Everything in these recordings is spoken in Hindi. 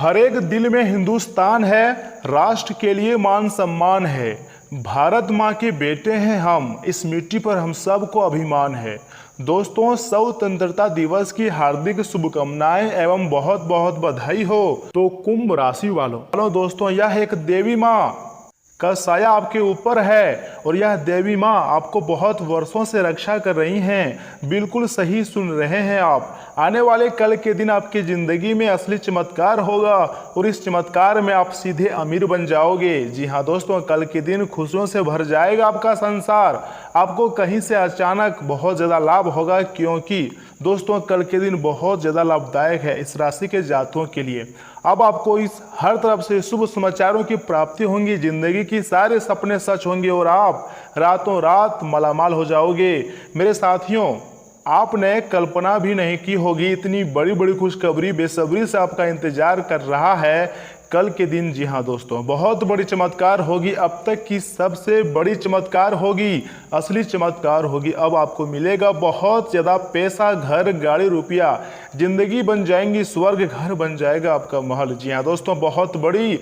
हर एक दिल में हिंदुस्तान है, राष्ट्र के लिए मान सम्मान है। भारत माँ के बेटे हैं हम, इस मिट्टी पर हम सबको अभिमान है। दोस्तों, स्वतंत्रता दिवस की हार्दिक शुभकामनाएं एवं बहुत बहुत बधाई हो। तो कुंभ राशि वालों दोस्तों, यह एक देवी माँ का साया आपके ऊपर है और यह देवी माँ आपको बहुत वर्षों से रक्षा कर रही हैं। बिल्कुल सही सुन रहे हैं आप। आने वाले कल के दिन आपकी ज़िंदगी में असली चमत्कार होगा और इस चमत्कार में आप सीधे अमीर बन जाओगे। जी हाँ दोस्तों, कल के दिन खुशियों से भर जाएगा आपका संसार। आपको कहीं से अचानक बहुत ज़्यादा लाभ होगा, क्योंकि दोस्तों कल के दिन बहुत ज़्यादा लाभदायक है इस राशि के जातकों के लिए। अब आपको इस हर तरफ से शुभ समाचारों की प्राप्ति होंगी, जिंदगी की सारे सपने सच होंगे और आप रातों रात मालामाल हो जाओगे। मेरे साथियों, आपने कल्पना भी नहीं की होगी, इतनी बड़ी बड़ी खुशखबरी बेसब्री से आपका इंतजार कर रहा है कल के दिन। जी हाँ दोस्तों, बहुत बड़ी चमत्कार होगी, अब तक की सबसे बड़ी चमत्कार होगी, असली चमत्कार होगी। अब आपको मिलेगा बहुत ज़्यादा पैसा, घर, गाड़ी, रुपया, जिंदगी बन जाएंगी स्वर्ग, घर बन जाएगा आपका महल। जी हाँ दोस्तों, बहुत बड़ी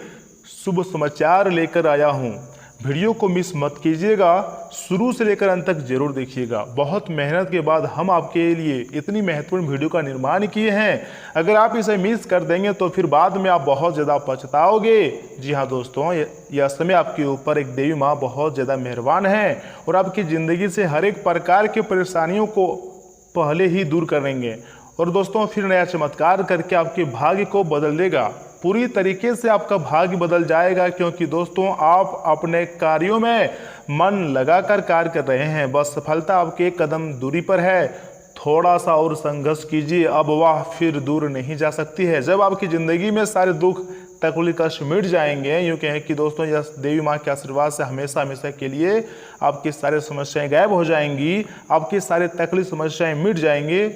शुभ समाचार लेकर आया हूँ। वीडियो को मिस मत कीजिएगा, शुरू से लेकर अंत तक जरूर देखिएगा। बहुत मेहनत के बाद हम आपके लिए इतनी महत्वपूर्ण वीडियो का निर्माण किए हैं। अगर आप इसे मिस कर देंगे तो फिर बाद में आप बहुत ज़्यादा पछताओगे। जी हाँ दोस्तों, यह समय आपके ऊपर एक देवी माँ बहुत ज़्यादा मेहरबान है और आपकी ज़िंदगी से हर एक प्रकार की परेशानियों को पहले ही दूर करेंगे और दोस्तों फिर नया चमत्कार करके आपके भाग्य को बदल देगा। पूरी तरीके से आपका भाग्य बदल जाएगा, क्योंकि दोस्तों आप अपने कार्यों में मन लगाकर कार्य कर रहे हैं। बस सफलता आपके एक कदम दूरी पर है। थोड़ा सा और संघर्ष कीजिए, अब वह फिर दूर नहीं जा सकती है। जब आपकी ज़िंदगी में सारे दुख तकलीफ कष्ट मिट जाएंगे, यूँ कहें कि दोस्तों यह देवी माँ के आशीर्वाद से हमेशा हमेशा के लिए आपकी सारी समस्याएं गायब हो जाएंगी, आपकी सारे तकलीफ समस्याएं मिट जाएंगे।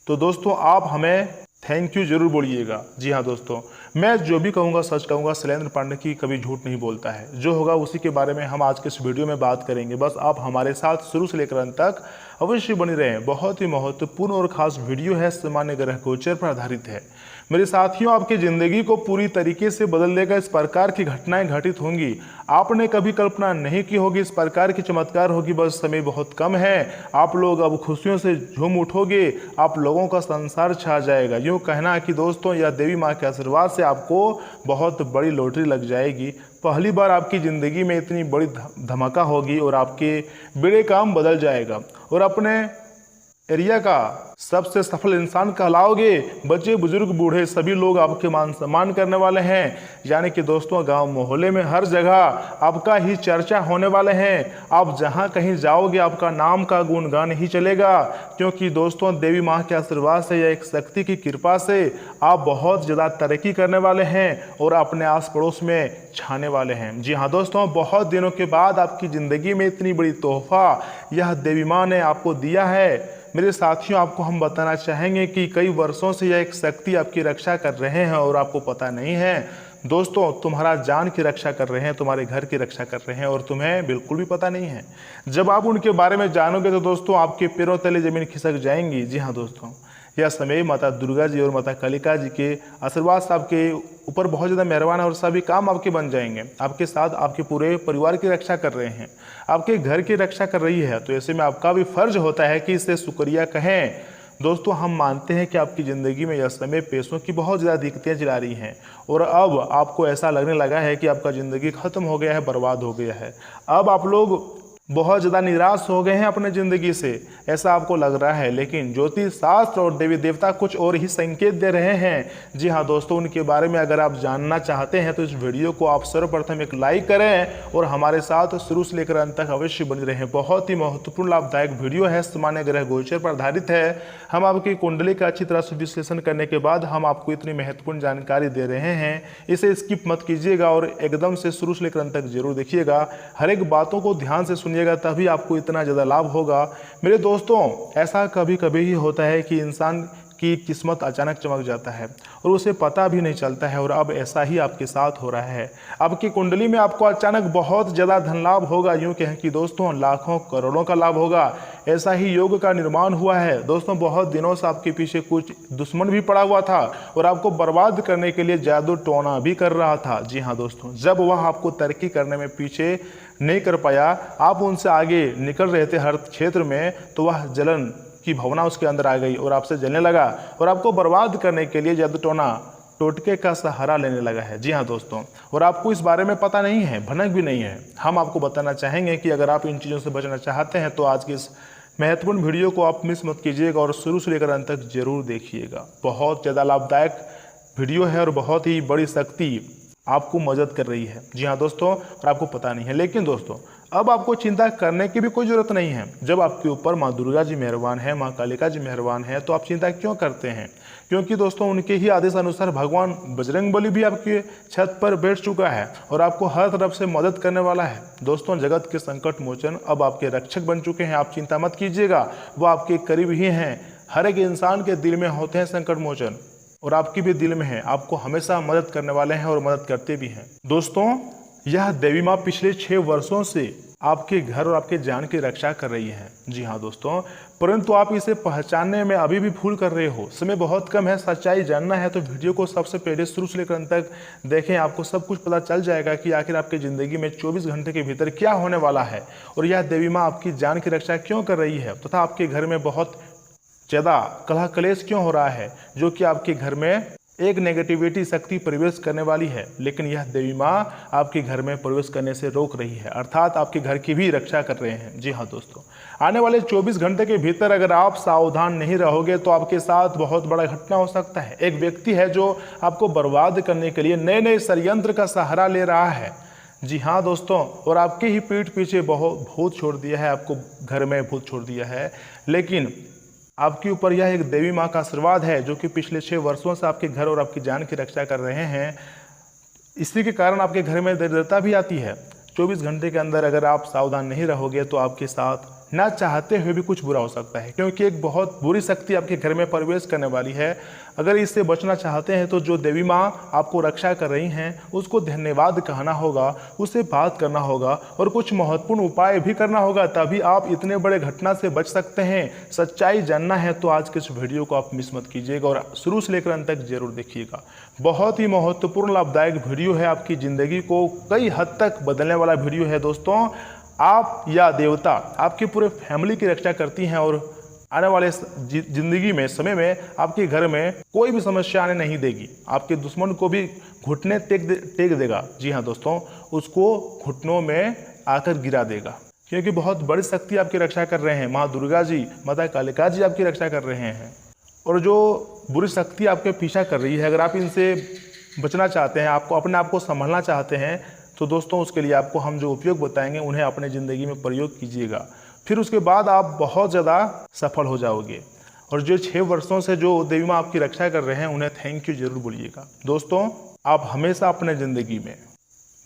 तो दोस्तों आप हमें थैंक यू जरूर बोलिएगा। जी हाँ दोस्तों, मैं जो भी कहूँगा सच कहूँगा। शैलेंद्र पांडे की कभी झूठ नहीं बोलता है। जो होगा उसी के बारे में हम आज के इस वीडियो में बात करेंगे। बस आप हमारे साथ शुरू से लेकर अंत तक अवश्य बनी रहें। बहुत ही महत्वपूर्ण और खास वीडियो है, सामान्य ग्रह गोचर पर आधारित है। मेरे साथियों, आपकी ज़िंदगी को पूरी तरीके से बदल देगा। इस प्रकार की घटनाएं घटित होंगी, आपने कभी कल्पना नहीं की होगी। इस प्रकार की चमत्कार होगी, बस समय बहुत कम है। आप लोग अब खुशियों से झूम उठोगे, आप लोगों का संसार छा जाएगा। यूँ कहना कि दोस्तों यह देवी माँ के आशीर्वाद से आपको बहुत बड़ी लॉटरी लग जाएगी। पहली बार आपकी ज़िंदगी में इतनी बड़ी धमाका होगी और आपके बड़े काम बदल जाएगा और अपने एरिया का सबसे सफल इंसान कहलाओगे। बच्चे बुजुर्ग बूढ़े सभी लोग आपके मान सम्मान करने वाले हैं। यानी कि दोस्तों गांव मोहल्ले में हर जगह आपका ही चर्चा होने वाले हैं। आप जहां कहीं जाओगे आपका नाम का गुणगान ही चलेगा, क्योंकि दोस्तों देवी माँ के आशीर्वाद से या एक शक्ति की कृपा से आप बहुत ज़्यादा तरक्की करने वाले हैं और अपने आस पड़ोस में छाने वाले हैं। जी हाँ दोस्तों, बहुत दिनों के बाद आपकी ज़िंदगी में इतनी बड़ी तोहफा यह देवी माँ ने आपको दिया है। मेरे साथियों, आपको हम बताना चाहेंगे कि कई वर्षों से यह एक शक्ति आपकी रक्षा कर रहे हैं और आपको पता नहीं है। दोस्तों तुम्हारा जान की रक्षा कर रहे हैं, तुम्हारे घर की रक्षा कर रहे हैं और तुम्हें बिल्कुल भी पता नहीं है। जब आप उनके बारे में जानोगे तो दोस्तों आपके पैरों तले ज़मीन खिसक जाएंगी। जी हाँ दोस्तों, यह समय माता दुर्गा जी और माता कालिका जी के आशीर्वाद से आपके ऊपर बहुत ज़्यादा मेहरबान है और सभी काम आपके बन जाएंगे। आपके साथ आपके पूरे परिवार की रक्षा कर रहे हैं, आपके घर की रक्षा कर रही है। तो ऐसे में आपका भी फर्ज होता है कि इससे शुक्रिया कहें। दोस्तों हम मानते हैं कि आपकी ज़िंदगी में यह समय पैसों की बहुत ज़्यादा दिक्कतें चला रही हैं और अब आपको ऐसा लगने लगा है कि आपका ज़िंदगी ख़त्म हो गया है, बर्बाद हो गया है। अब आप लोग बहुत ज़्यादा निराश हो गए हैं अपने ज़िंदगी से, ऐसा आपको लग रहा है। लेकिन ज्योतिष शास्त्र और देवी देवता कुछ और ही संकेत दे रहे हैं। जी हाँ दोस्तों, उनके बारे में अगर आप जानना चाहते हैं तो इस वीडियो को आप सर्वप्रथम एक लाइक करें और हमारे साथ शुरू से लेकर अंत तक अवश्य बने रहें। बहुत ही महत्वपूर्ण लाभदायक वीडियो है, सामान्य ग्रह गोचर पर आधारित है। हम आपकी कुंडली का अच्छी तरह से विश्लेषण करने के बाद हम आपको इतनी महत्वपूर्ण जानकारी दे रहे हैं। इसे स्किप मत कीजिएगा और एकदम से शुरू से लेकर अंत तक जरूर देखिएगा। हर एक बातों को ध्यान से सुनिएगा, तभी आपको इतना ज़्यादा लाभ होगा। मेरे दोस्तों ऐसा कभी कभी ही होता है कि इंसान कि किस्मत अचानक चमक जाता है और उसे पता भी नहीं चलता है। और अब ऐसा ही आपके साथ हो रहा है। आपकी कुंडली में आपको अचानक बहुत ज़्यादा धन लाभ होगा, यूँ कहें कि दोस्तों लाखों करोड़ों का लाभ होगा। ऐसा ही योग का निर्माण हुआ है दोस्तों। बहुत दिनों से आपके पीछे कुछ दुश्मन भी पड़ा हुआ था और आपको बर्बाद करने के लिए जादू टोना भी कर रहा था। जी हाँ दोस्तों, जब वह आपको तरक्की करने में पीछे नहीं कर पाया, आप उनसे आगे निकल रहे थे हर क्षेत्र में, तो वह जलन की भावना उसके अंदर आ गई और आपसे जलने लगा और आपको बर्बाद करने के लिए जादू टोना टोटके का सहारा लेने लगा है। जी हाँ दोस्तों, और आपको इस बारे में पता नहीं है, भनक भी नहीं है। हम आपको बताना चाहेंगे कि अगर आप इन चीज़ों से बचना चाहते हैं तो आज की इस महत्वपूर्ण वीडियो को आप मिस मत कीजिएगा और शुरू से लेकर अंत तक जरूर देखिएगा। बहुत ज़्यादा लाभदायक वीडियो है और बहुत ही बड़ी शक्ति आपको मदद कर रही है। जी हाँ दोस्तों, और आपको पता नहीं है। लेकिन दोस्तों अब आपको चिंता करने की भी कोई ज़रूरत नहीं है। जब आपके ऊपर माँ दुर्गा जी मेहरबान है, माँ कालिका जी मेहरबान है, तो आप चिंता क्यों करते हैं? क्योंकि दोस्तों उनके ही आदेश अनुसार भगवान बजरंगबली भी आपके छत पर बैठ चुका है और आपको हर तरफ से मदद करने वाला है। दोस्तों जगत के संकट मोचन अब आपके रक्षक बन चुके हैं। आप चिंता मत कीजिएगा, वो आपके करीब ही हैं। हर एक इंसान के दिल में होते हैं संकट मोचन और आपकी भी दिल में है। आपको हमेशा मदद करने वाले हैं और मदद करते भी हैं। दोस्तों यह देवी माँ पिछले 6 वर्षों से आपके घर और आपके जान की रक्षा कर रही है। जी हाँ दोस्तों, परंतु आप इसे पहचानने में अभी भी भूल कर रहे हो। समय बहुत कम है, सच्चाई जानना है तो वीडियो को सबसे पहले शुरू से लेकर अंत तक देखें। आपको सब कुछ पता चल जाएगा कि आखिर आपकी ज़िंदगी में 24 घंटे के भीतर क्या होने वाला है और यह देवी माँ आपकी जान की रक्षा क्यों कर रही है तथा आपके घर में बहुत ज़्यादा कलह कलेश क्यों हो रहा है, जो कि आपके घर में एक नेगेटिविटी शक्ति प्रवेश करने वाली है। लेकिन यह देवी माँ आपके घर में प्रवेश करने से रोक रही है, अर्थात आपके घर की भी रक्षा कर रहे हैं। जी हाँ दोस्तों, आने वाले 24 घंटे के भीतर अगर आप सावधान नहीं रहोगे तो आपके साथ बहुत बड़ा घटना हो सकता है। एक व्यक्ति है जो आपको बर्बाद करने के लिए नए नए षड्यंत्र का सहारा ले रहा है। जी हाँ दोस्तों, और आपके ही पीठ पीछे बहुत भूत छोड़ दिया है, आपको घर में भूत छोड़ दिया है। लेकिन आपके ऊपर यह एक देवी माँ का आशीर्वाद है जो कि पिछले 6 वर्षों से आपके घर और आपकी जान की रक्षा कर रहे हैं। इसी के कारण आपके घर में दरिद्रता भी आती है। 24 घंटे के अंदर अगर आप सावधान नहीं रहोगे तो आपके साथ ना चाहते हुए भी कुछ बुरा हो सकता है, क्योंकि एक बहुत बुरी शक्ति आपके घर में प्रवेश करने वाली है। अगर इससे बचना चाहते हैं तो जो देवी माँ आपको रक्षा कर रही हैं उसको धन्यवाद कहना होगा, उससे बात करना होगा और कुछ महत्वपूर्ण उपाय भी करना होगा, तभी आप इतने बड़े घटना से बच सकते हैं। सच्चाई जानना है तो आज के इस वीडियो को आप मिस मत कीजिएगा और शुरू से लेकर अंत तक जरूर देखिएगा। बहुत ही महत्वपूर्ण लाभदायक वीडियो है, आपकी ज़िंदगी को कई हद तक बदलने वाला वीडियो है। दोस्तों आप या देवता आपकी पूरे फैमिली की रक्षा करती हैं और आने वाले जिंदगी में समय में आपके घर में कोई भी समस्या आने नहीं देगी। आपके दुश्मन को भी घुटने टेक देगा। जी हाँ दोस्तों, उसको घुटनों में आकर गिरा देगा, क्योंकि बहुत बड़ी शक्ति आपकी रक्षा कर रहे हैं। माँ दुर्गा जी, माता कालिका जी आपकी रक्षा कर रहे हैं। और जो बुरी शक्ति आपके पीछा कर रही है, अगर आप इनसे बचना चाहते हैं, आपको अपने आप को संभालना चाहते हैं, तो दोस्तों उसके लिए आपको हम जो उपयोग बताएंगे उन्हें अपने ज़िंदगी में प्रयोग कीजिएगा। फिर उसके बाद आप बहुत ज़्यादा सफल हो जाओगे। और जो 6 वर्षों से जो देवी माँ आपकी रक्षा कर रहे हैं उन्हें थैंक यू जरूर बोलिएगा। दोस्तों आप हमेशा अपने ज़िंदगी में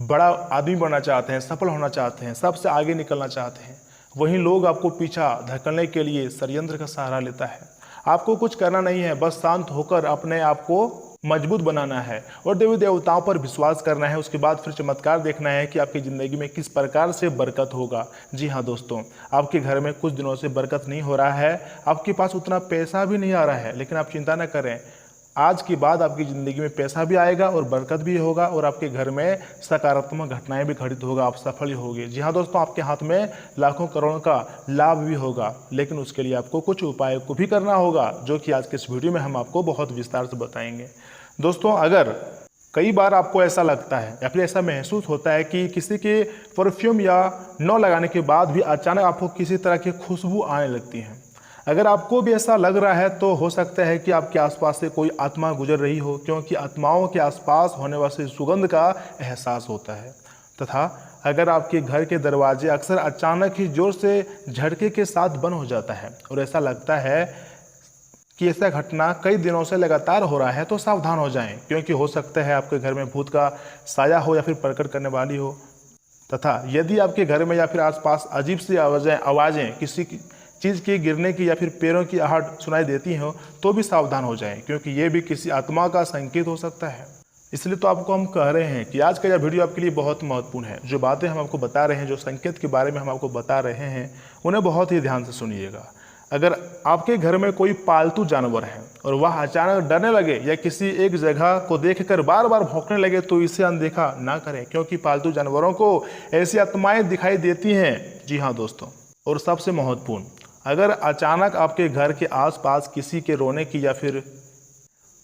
बड़ा आदमी बनना चाहते हैं, सफल होना चाहते हैं, सबसे आगे निकलना चाहते हैं, वहीं लोग आपको पीछा धकेलने के लिए षड्यंत्र का सहारा लेता है। आपको कुछ करना नहीं है, बस शांत होकर अपने आप को मजबूत बनाना है और देवी देवताओं पर विश्वास करना है। उसके बाद फिर चमत्कार देखना है कि आपकी ज़िंदगी में किस प्रकार से बरकत होगा। जी हाँ दोस्तों, आपके घर में कुछ दिनों से बरकत नहीं हो रहा है, आपके पास उतना पैसा भी नहीं आ रहा है, लेकिन आप चिंता न करें, आज के बाद आपकी ज़िंदगी में पैसा भी आएगा और बरकत भी होगा और आपके घर में सकारात्मक घटनाएं भी घटित होगा, आप सफल ही होंगे। जी हाँ दोस्तों, आपके हाथ में लाखों करोड़ों का लाभ भी होगा, लेकिन उसके लिए आपको कुछ उपाय को भी करना होगा, जो कि आज के इस वीडियो में हम आपको बहुत विस्तार से बताएंगे। दोस्तों अगर कई बार आपको ऐसा लगता है या फिर ऐसा महसूस होता है कि किसी के परफ्यूम या न लगाने के बाद भी अचानक आपको किसी तरह की खुशबू आने लगती है, अगर आपको भी ऐसा लग रहा है तो हो सकता है कि आपके आसपास से कोई आत्मा गुजर रही हो, क्योंकि आत्माओं के आसपास होने वाली सुगंध का एहसास होता है। तथा अगर आपके घर के दरवाजे अक्सर अचानक ही जोर से झटके के साथ बंद हो जाता है और ऐसा लगता है कि ऐसा घटना कई दिनों से लगातार हो रहा है, तो सावधान हो जाएं, क्योंकि हो सकता है आपके घर में भूत का साया हो या फिर प्रकट करने वाली हो। तथा यदि आपके घर में या फिर आसपास अजीब सी आवाज़ें किसी चीज़ के गिरने की या फिर पैरों की आहट सुनाई देती हो तो भी सावधान हो जाएं, क्योंकि ये भी किसी आत्मा का संकेत हो सकता है। इसलिए तो आपको हम कह रहे हैं कि आज का यह वीडियो आपके लिए बहुत महत्वपूर्ण है। जो बातें हम आपको बता रहे हैं, जो संकेत के बारे में हम आपको बता रहे हैं, उन्हें बहुत ही ध्यान से सुनिएगा। अगर आपके घर में कोई पालतू जानवर है और वह अचानक डरने लगे या किसी एक जगह को देखकर बार बार भौंकने लगे तो इसे अनदेखा ना करें, क्योंकि पालतू जानवरों को ऐसी आत्माएं दिखाई देती हैं। जी हाँ दोस्तों, और सबसे महत्वपूर्ण, अगर अचानक आपके घर के आसपास किसी के रोने की या फिर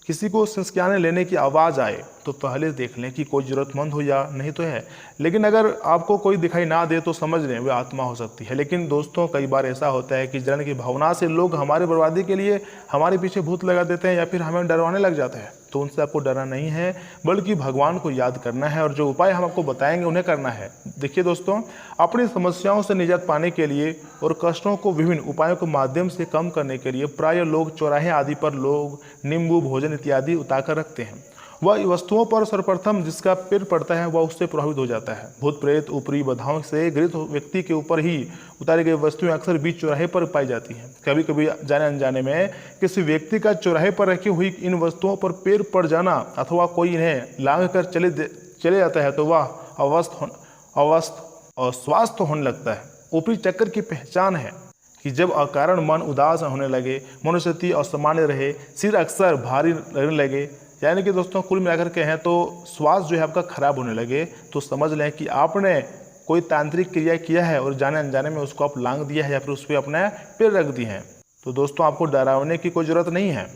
किसी को सिसकियाने लेने की आवाज़ आए तो पहले देख लें कि कोई ज़रूरतमंद हो या नहीं तो है। लेकिन अगर आपको कोई दिखाई ना दे तो समझ लें वह आत्मा हो सकती है। लेकिन दोस्तों, कई बार ऐसा होता है कि जलन की भावना से लोग हमारी बर्बादी के लिए हमारे पीछे भूत लगा देते हैं या फिर हमें डरवाने लग जाते हैं। तो उनसे आपको डरना नहीं है, बल्कि भगवान को याद करना है और जो उपाय हम आपको बताएंगे उन्हें करना है। देखिए दोस्तों, अपनी समस्याओं से निजात पाने के लिए और कष्टों को विभिन्न उपायों के माध्यम से कम करने के लिए प्रायः लोग चौराहे आदि पर लोग नींबू, भोजन इत्यादि उतारकर रखते हैं। वह वस्तुओं पर सर्वप्रथम जिसका पैर पड़ता है वह उससे प्रभावित हो जाता है। भूत प्रेत ऊपरी बाधाओं से ग्रसित व्यक्ति के ऊपर ही उतारी गई वस्तुएं अक्सर बीच चौराहे पर पाई जाती हैं। कभी कभी जाने अनजाने में किसी व्यक्ति का चौराहे पर रखी हुई इन वस्तुओं पर पैर पड़ जाना अथवा कोई इन्हें लांघ कर चले जाता है तो वह अस्वस्थ होने लगता है। ऊपरी चक्कर की पहचान है कि जब अकारण मन उदास होने लगे, मनोस्थिति असामान्य रहे, सिर अक्सर भारी लगने लगे, यानी कि दोस्तों कुल मिलाकर के हैं तो स्वास्थ्य जो है आपका खराब होने लगे, तो समझ लें कि आपने कोई तांत्रिक क्रिया किया है और जाने अनजाने में उसको आप लांघ दिया है या फिर उस पर अपने पैर रख दिए हैं। तो दोस्तों, आपको डरावने की कोई ज़रूरत नहीं है।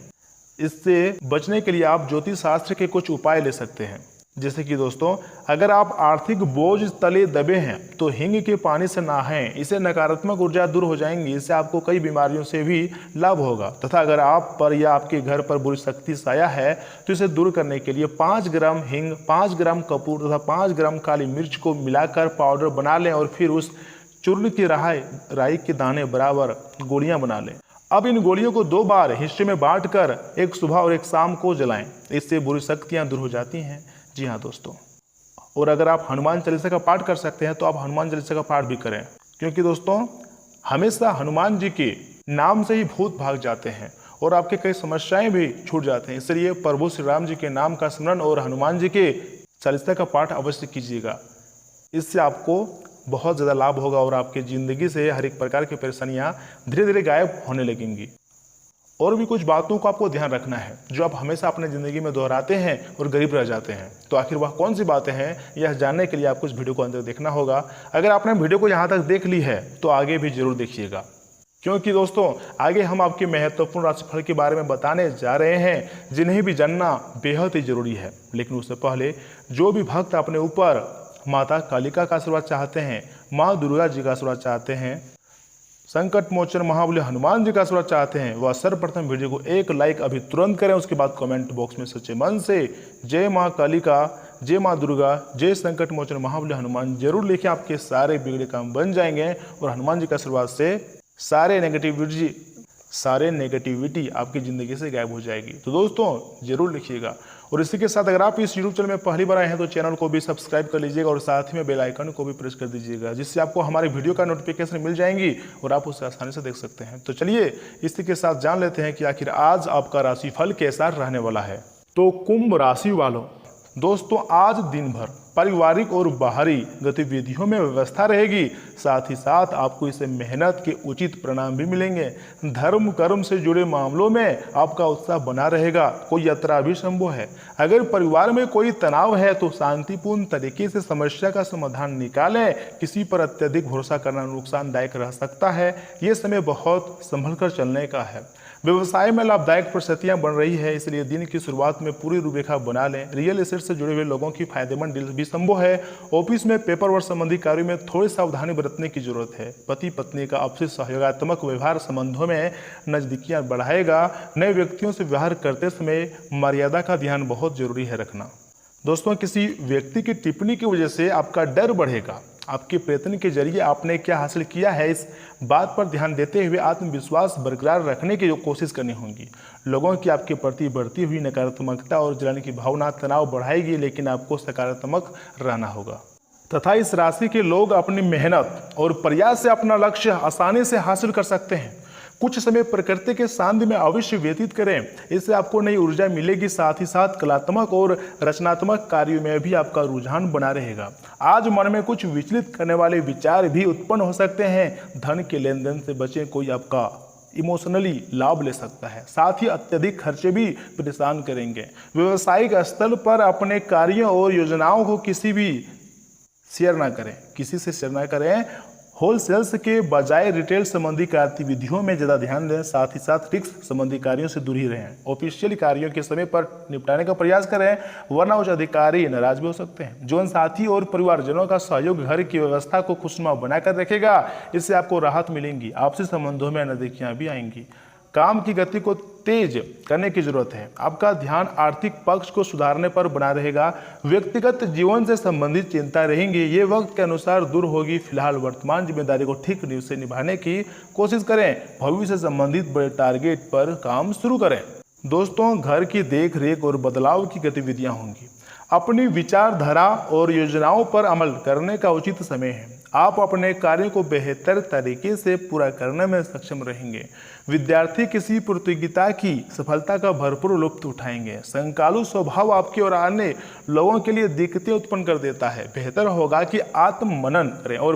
इससे बचने के लिए आप ज्योतिष शास्त्र के कुछ उपाय ले सकते हैं। जैसे कि दोस्तों, अगर आप आर्थिक बोझ तले दबे हैं तो हींग के पानी से नहाएं, इससे नकारात्मक ऊर्जा दूर हो जाएंगी। इससे आपको कई बीमारियों से भी लाभ होगा। तथा अगर आप पर या आपके घर पर बुरी शक्ति साया है तो इसे दूर करने के लिए 5 ग्राम हींग, 5 ग्राम कपूर तथा 5 ग्राम काली मिर्च को मिलाकर पाउडर बना लें और फिर उस चूर्ण की राई के दाने बराबर गोलियां बना लें। अब इन गोलियों को 2 बार हिस्से में बांटकर एक सुबह और एक शाम को जलाएं। इससे बुरी शक्तियां दूर हो जाती हैं। जी हाँ दोस्तों, और अगर आप हनुमान चालीसा का पाठ कर सकते हैं तो आप हनुमान चालीसा का पाठ भी करें, क्योंकि दोस्तों हमेशा हनुमान जी के नाम से ही भूत भाग जाते हैं और आपके कई समस्याएं भी छूट जाते हैं। इसलिए प्रभु श्री राम जी के नाम का स्मरण और हनुमान जी के चालीसा का पाठ अवश्य कीजिएगा। इससे आपको बहुत ज़्यादा लाभ होगा और आपकी ज़िंदगी से हर एक प्रकार की परेशानियाँ धीरे धीरे गायब होने लगेंगी। और भी कुछ बातों को आपको ध्यान रखना है जो आप हमेशा अपने ज़िंदगी में दोहराते हैं और गरीब रह जाते हैं। तो आखिर वह कौन सी बातें हैं, यह जानने के लिए आपको इस वीडियो को अंदर देखना होगा। अगर आपने वीडियो को यहाँ तक देख ली है तो आगे भी जरूर देखिएगा, क्योंकि दोस्तों आगे हम आपके महत्वपूर्ण राशिफल के बारे में बताने जा रहे हैं, जिन्हें भी जानना बेहद ही जरूरी है। लेकिन उससे पहले जो भी भक्त अपने ऊपर माता कालिका का आशीर्वाद चाहते हैं, माँ दुर्गा जी का आशीर्वाद चाहते हैं, संकट मोचन महाबली हनुमान जी का आशीर्वाद चाहते हैं, वह सर्वप्रथम वीडियो को एक लाइक अभी तुरंत करें। उसके बाद कमेंट बॉक्स में सच्चे मन से जय माँ कालिका, जय माँ दुर्गा, जय संकट मोचन महाबली हनुमान जरूर लिखें। आपके सारे बिगड़े काम बन जाएंगे और हनुमान जी के आशीर्वाद से सारे नेगेटिविटी आपकी ज़िंदगी से गायब हो जाएगी। तो दोस्तों जरूर लिखिएगा। और इसी के साथ अगर आप इस यूट्यूब चैनल में पहली बार आए हैं तो चैनल को भी सब्सक्राइब कर लीजिएगा और साथ ही में बेल आइकन को भी प्रेस कर दीजिएगा, जिससे आपको हमारे वीडियो का नोटिफिकेशन मिल जाएंगी और आप उसे आसानी से देख सकते हैं। तो चलिए इसी के साथ जान लेते हैं कि आखिर आज आपका राशिफल कैसा रहने वाला है। तो कुंभ राशि वालों, दोस्तों आज दिन भर पारिवारिक और बाहरी गतिविधियों में व्यवस्था रहेगी। साथ ही साथ आपको इसे मेहनत के उचित परिणाम भी मिलेंगे। धर्म कर्म से जुड़े मामलों में आपका उत्साह बना रहेगा। कोई यात्रा भी संभव है। अगर परिवार में कोई तनाव है तो शांतिपूर्ण तरीके से समस्या का समाधान निकालें। किसी पर अत्यधिक भरोसा करना नुकसानदायक रह सकता है। ये समय बहुत संभल कर चलने का है। व्यवसाय में लाभदायक परिस्थितियां बन रही है, इसलिए दिन की शुरुआत में पूरी रूपरेखा बना लें। रियल एस्टेट से जुड़े हुए लोगों की फायदेमंद डील भी संभव है। ऑफिस में पेपर वर्क संबंधी कार्यों में थोड़ी सावधानी बरतने की जरूरत है। पति पत्नी का आपसी सहयोगात्मक व्यवहार संबंधों में नजदीकियां बढ़ाएगा। नए व्यक्तियों से व्यवहार करते समय मर्यादा का ध्यान बहुत जरूरी है रखना। दोस्तों किसी व्यक्ति की टिप्पणी की वजह से आपका डर बढ़ेगा। आपके प्रयत्न के जरिए आपने क्या हासिल किया है इस बात पर ध्यान देते हुए आत्मविश्वास बरकरार रखने की कोशिश करनी होगी। लोगों की आपके प्रति बढ़ती हुई नकारात्मकता और जलन की भावना तनाव बढ़ाएगी, लेकिन आपको सकारात्मक रहना होगा। तथा इस राशि के लोग अपनी मेहनत और प्रयास से अपना लक्ष्य आसानी से हासिल कर सकते हैं। कुछ समय प्रकृति के सानिध्य में अवश्य व्यतीत करें, इससे आपको नई ऊर्जा मिलेगी। साथ ही साथ कलात्मक और रचनात्मक कार्यों में भी आपका रुझान बना रहेगा। आज मन में कुछ विचलित करने वाले विचार भी उत्पन्न हो सकते हैं। धन के लेन देन से बचें, कोई आपका इमोशनली लाभ ले सकता है। साथ ही अत्यधिक खर्चे भी परेशान करेंगे। व्यवसायिक स्तर पर अपने कार्यों और योजनाओं को किसी से शेयर ना करें। होलसेल्स के बजाय रिटेल संबंधी गतिविधियों में ज़्यादा ध्यान दें। साथ ही साथ रिस्क संबंधी कार्यों से दूर ही रहें। ऑफिशियल कार्यों के समय पर निपटाने का प्रयास करें, वरना उच्च अधिकारी नाराज भी हो सकते हैं। जीवन साथी और परिवारजनों का सहयोग घर की व्यवस्था को खुशनुमा बनाकर रखेगा। इससे आपको राहत मिलेगी। आपसी संबंधों में नजदीकियां भी आएंगी। काम की गति को तेज करने की जरूरत है। आपका ध्यान आर्थिक पक्ष को सुधारने पर बना रहेगा। व्यक्तिगत जीवन से संबंधित चिंता रहेंगी, ये वक्त के अनुसार दूर होगी। फिलहाल वर्तमान जिम्मेदारी को ठीक से निभाने की कोशिश करें। भविष्य से संबंधित बड़े टारगेट पर काम शुरू करें। दोस्तों, घर की देख रेख और बदलाव की गतिविधियां होंगी। अपनी विचारधारा और योजनाओं पर अमल करने का उचित समय है। आप अपने कार्य को बेहतर तरीके से पूरा करने में सक्षम रहेंगे। विद्यार्थी किसी प्रतियोगिता की सफलता का भरपूर लुत्फ उठाएंगे। संकालु स्वभाव आपके और अन्य लोगों के लिए दिक्कतें उत्पन्न कर देता है। बेहतर होगा कि आत्म मनन करें और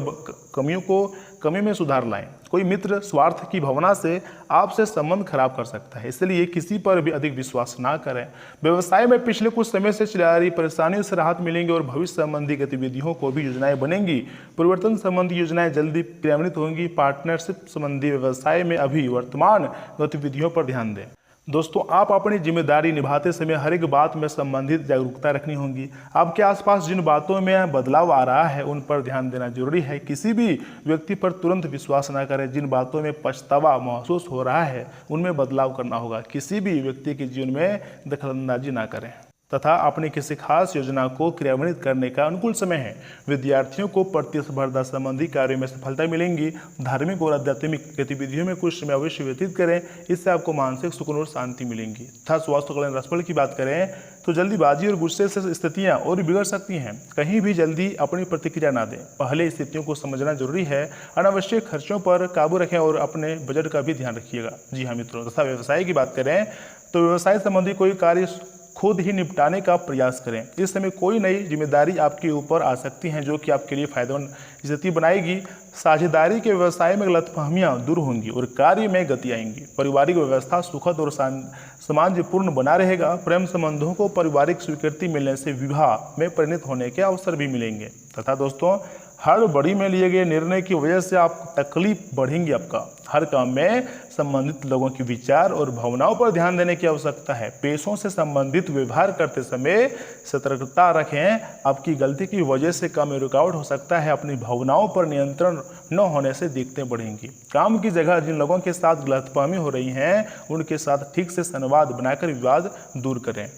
कमी में सुधार लाएं। कोई मित्र स्वार्थ की भावना से आपसे संबंध खराब कर सकता है, इसलिए किसी पर भी अधिक विश्वास ना करें। व्यवसाय में पिछले कुछ समय से चल रही परेशानियों से राहत मिलेंगी और भविष्य संबंधी गतिविधियों को भी योजनाएं बनेंगी। परिवर्तन संबंधी योजनाएं जल्दी क्रियान्वित होंगी। पार्टनरशिप संबंधी व्यवसाय में अभी वर्तमान गतिविधियों पर ध्यान दें। दोस्तों, आप अपनी जिम्मेदारी निभाते समय हर एक बात में संबंधित जागरूकता रखनी होगी। आपके आसपास जिन बातों में बदलाव आ रहा है उन पर ध्यान देना जरूरी है। किसी भी व्यक्ति पर तुरंत विश्वास न करें। जिन बातों में पछतावा महसूस हो रहा है उनमें बदलाव करना होगा। किसी भी व्यक्ति के जीवन में दखलंदाजी ना करें तथा अपनी किसी खास योजना को क्रियान्वित करने का अनुकूल समय है। विद्यार्थियों को प्रतिस्पर्धा संबंधी कार्यों में सफलता मिलेंगी। धार्मिक और आध्यात्मिक गतिविधियों में कुछ समय अवश्य व्यतीत करें, इससे आपको मानसिक सुकून और शांति मिलेंगी। तथा स्वास्थ्य कल्याण राशिफल की बात करें तो जल्दीबाजी और गुस्से से स्थितियां और बिगड़ सकती हैं। कहीं भी जल्दी अपनी प्रतिक्रिया ना दें, पहले स्थितियों को समझना जरूरी है। अनावश्यक खर्चों पर काबू रखें और अपने बजट का भी ध्यान रखिएगा। जी हाँ मित्रों, तथा व्यवसाय की बात करें तो व्यवसाय संबंधी कोई कार्य खुद ही निपटाने का प्रयास करें। इस समय कोई नई जिम्मेदारी आपके ऊपर आ सकती हैं जो कि आपके लिए फायदेमंद स्थिति बनाएगी। साझेदारी के व्यवसाय में गलतफहमियां दूर होंगी और कार्य में गति आएंगी। पारिवारिक व्यवस्था सुखद और सामंजस्यपूर्ण बना रहेगा। प्रेम संबंधों को पारिवारिक स्वीकृति मिलने से विवाह में परिणत होने के अवसर भी मिलेंगे। तथा दोस्तों, हड़बड़ी में लिए गए निर्णय की वजह से आप तकलीफ बढ़ेंगी। आपका हर काम में संबंधित लोगों के विचार और भावनाओं पर ध्यान देने की आवश्यकता है। पैसों से संबंधित व्यवहार करते समय सतर्कता रखें। आपकी गलती की वजह से काम में रुकावट हो सकता है। अपनी भावनाओं पर नियंत्रण न होने से दिक्कतें बढ़ेंगी। काम की जगह जिन लोगों के साथ गलतफहमी हो रही हैं उनके साथ ठीक से संवाद बनाकर विवाद दूर करें।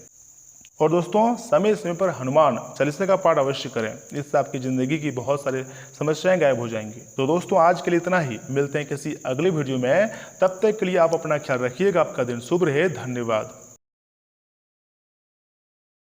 और दोस्तों, समय समय पर हनुमान चालीसा का पाठ अवश्य करें, इससे आपकी ज़िंदगी की बहुत सारी समस्याएं गायब हो जाएंगी। तो दोस्तों, आज के लिए इतना ही। मिलते हैं किसी अगले वीडियो में। तब तक के लिए आप अपना ख्याल रखिएगा। आपका दिन शुभ रहे। धन्यवाद।